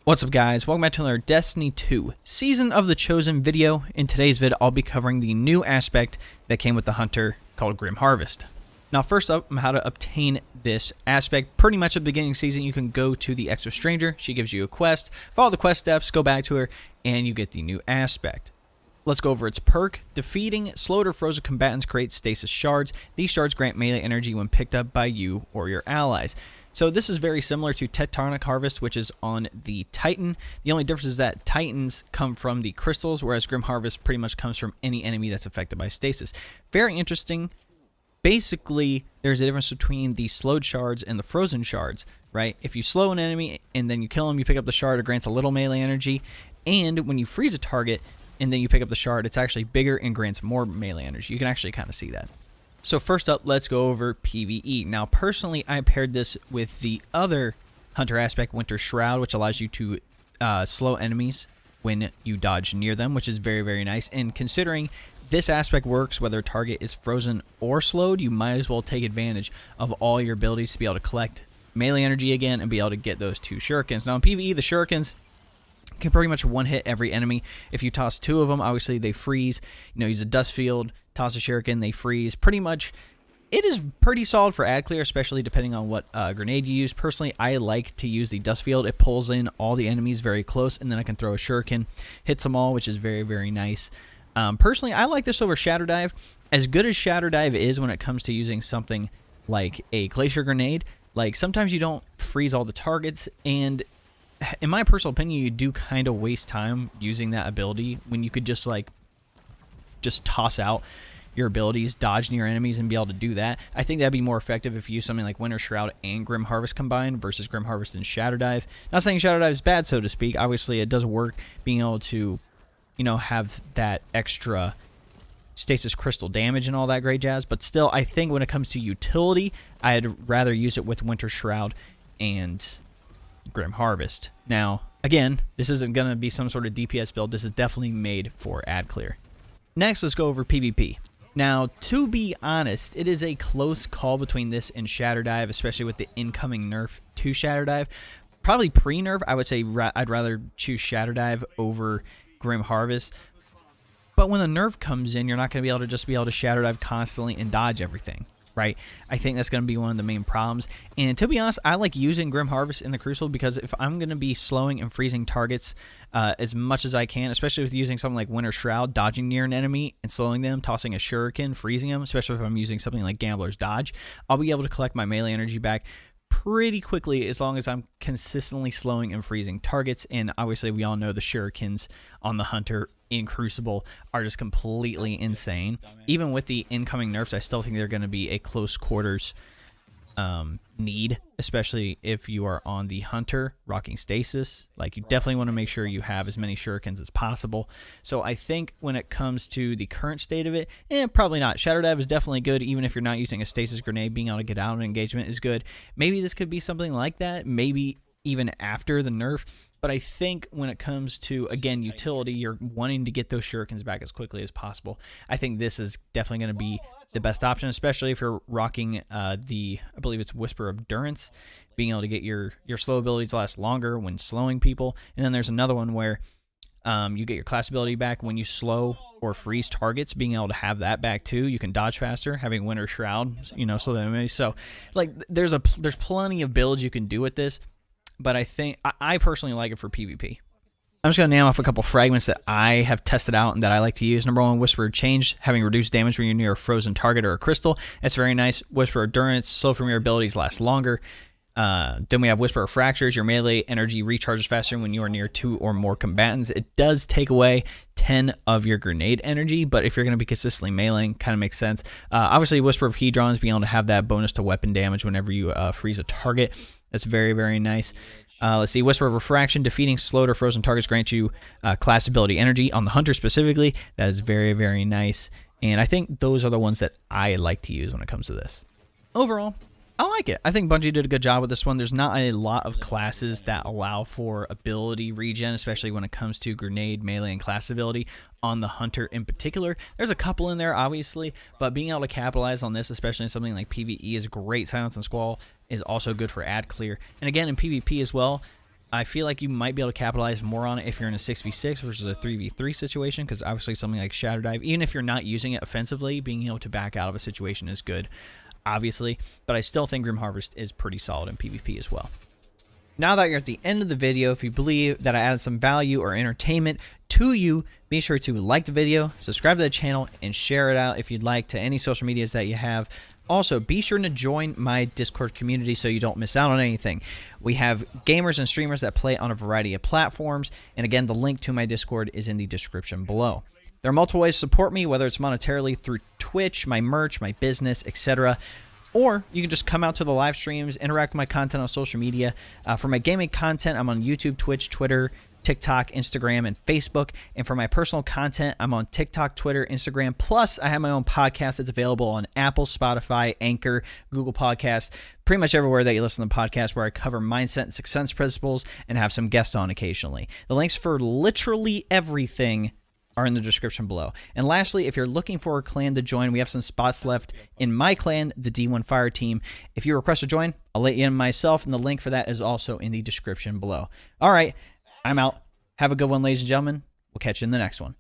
What's up guys, welcome back to another Destiny 2 Season of the Chosen video. In today's vid, I'll be covering the new aspect that came with the Hunter called Grim Harvest. Now first up, how to obtain this aspect. Pretty much at the beginning of the season, you can go to the Extra Stranger. She gives you a quest, follow the quest steps, go back to her, and you get the new aspect. Let's go over its perk. Defeating slowed or frozen combatants creates stasis shards. These shards grant melee energy when picked up by you or your allies. So this is very similar to Tectonic Harvest, which is on the Titan. The only difference is that Titans come from the crystals, whereas Grim Harvest pretty much comes from any enemy that's affected by stasis. Very interesting. Basically, there's a difference between the slowed shards and the frozen shards, right? If you slow an enemy and then you kill him, you pick up the shard, it grants a little melee energy. And when you freeze a target and then you pick up the shard, it's actually bigger and grants more melee energy. You can actually kind of see that. So first up, let's go over PvE. Now, personally, I paired this with the other Hunter aspect, Winter Shroud, which allows you to slow enemies when you dodge near them, which is very, very nice. And considering this aspect works whether a target is frozen or slowed, you might as well take advantage of all your abilities to be able to collect melee energy again and be able to get those two Shurikens. Now, in PvE, the Shurikens can pretty much one-hit every enemy. If you toss two of them, obviously they freeze. You know, use a dust field, toss a Shuriken, they freeze. Pretty much, it is pretty solid for ad clear, especially depending on what grenade you use. Personally, I like to use the dust field. It pulls in all the enemies very close, and then I can throw a Shuriken, hits them all, which is very, very nice. Personally, I like this over Shadow Dive. As good as Shadow Dive is when it comes to using something like a Glacier Grenade, like sometimes you don't freeze all the targets, and in my personal opinion, you do kind of waste time using that ability when you could just toss out your abilities, dodge near enemies, and be able to do that. I think that'd be more effective if you use something like Winter Shroud and Grim Harvest combined versus Grim Harvest and Shadow Dive. Not saying Shadow Dive is bad, so to speak. Obviously, it does work being able to, you know, have that extra stasis crystal damage and all that great jazz. But still, I think when it comes to utility, I'd rather use it with Winter Shroud and Grim Harvest. Now, again, this isn't going to be some sort of DPS build. This is definitely made for ad clear. Next, let's go over PvP. Now, to be honest, it is a close call between this and Shadow Dive, especially with the incoming nerf to Shadow Dive. Probably pre-nerf, I would say I'd rather choose Shadow Dive over Grim Harvest. But when the nerf comes in, you're not going to be able to just be able to Shadow Dive constantly and dodge everything, right? I think that's going to be one of the main problems. And to be honest, I like using Grim Harvest in the Crucible because if I'm going to be slowing and freezing targets as much as I can, especially with using something like Winter Shroud, dodging near an enemy and slowing them, tossing a Shuriken, freezing them, especially if I'm using something like Gambler's Dodge, I'll be able to collect my melee energy back pretty quickly as long as I'm consistently slowing and freezing targets. And obviously, we all know the Shurikens on the Hunter in Crucible are just completely insane. Even with the incoming nerfs, I still think they're going to be a close quarters need, especially if you are on the Hunter rocking stasis. Like, you definitely want to make sure you have as many Shurikens as possible. So I think when it comes to the current state of it, probably not. Shadow Dive is definitely good, even if you're not using a stasis grenade. Being able to get out of engagement is good. Maybe this could be something like that, maybe even after the nerf. But I think when it comes to, again, utility, you're wanting to get those Shurikens back as quickly as possible. I think this is definitely going to be the best option, especially if you're rocking I believe it's Whisper of Durance, being able to get your slow abilities last longer when slowing people. And then there's another one where you get your class ability back when you slow or freeze targets, being able to have that back too. You can dodge faster, having Winter Shroud, you know, so that so like there's plenty of builds you can do with this. But I think I personally like it for PvP. I'm just going to name off a couple fragments that I have tested out and that I like to use. Number one, Whisper of Change, having reduced damage when you're near a frozen target or a crystal. That's very nice. Whisper of Endurance, slow from your abilities last longer. Then we have Whisper of Fractures. Your melee energy recharges faster when you are near 2 or more combatants. It does take away 10 of your grenade energy, but if you're going to be consistently meleeing, kind of makes sense. Obviously, Whisper of Hedrons, being able to have that bonus to weapon damage whenever you freeze a target. That's very, very nice. Let's see, Whisper of Refraction, defeating slowed or frozen targets grants you class ability energy. On the Hunter specifically, that is very, very nice. And I think those are the ones that I like to use when it comes to this. Overall, I like it. I think Bungie did a good job with this one. There's not a lot of classes that allow for ability regen, especially when it comes to grenade, melee, and class ability on the Hunter in particular. There's a couple in there, obviously, but being able to capitalize on this, especially in something like PvE, is great. Silence and Squall is also good for ad clear. And again, in PvP as well, I feel like you might be able to capitalize more on it if you're in a 6v6 versus a 3v3 situation, because obviously something like Shadow Dive, even if you're not using it offensively, being able to back out of a situation is good, obviously. But I still think Grim Harvest is pretty solid in PvP as well. Now that you're at the end of the video, if you believe that I added some value or entertainment to you, be sure to like the video, subscribe to the channel, and share it out if you'd like to any social medias that you have. Also, be sure to join my Discord community so you don't miss out on anything. We have gamers and streamers that play on a variety of platforms, and again, the link to my Discord is in the description below. There are multiple ways to support me, whether it's monetarily through Twitch, my merch, my business, etc., or you can just come out to the live streams, interact with my content on social media. For my gaming content, I'm on YouTube, Twitch, Twitter, TikTok, Instagram, and Facebook. And for my personal content, I'm on TikTok, Twitter, Instagram. Plus, I have my own podcast that's available on Apple, Spotify, Anchor, Google Podcasts, pretty much everywhere that you listen to the podcast, where I cover mindset and success principles and have some guests on occasionally. The links for literally everything are in the description below. And lastly, if you're looking for a clan to join, we have some spots left in my clan, the D1 Fire Team. If you request to join, I'll let you in myself, and the link for that is also in the description below. All right, I'm out. Have a good one, ladies and gentlemen. We'll catch you in the next one.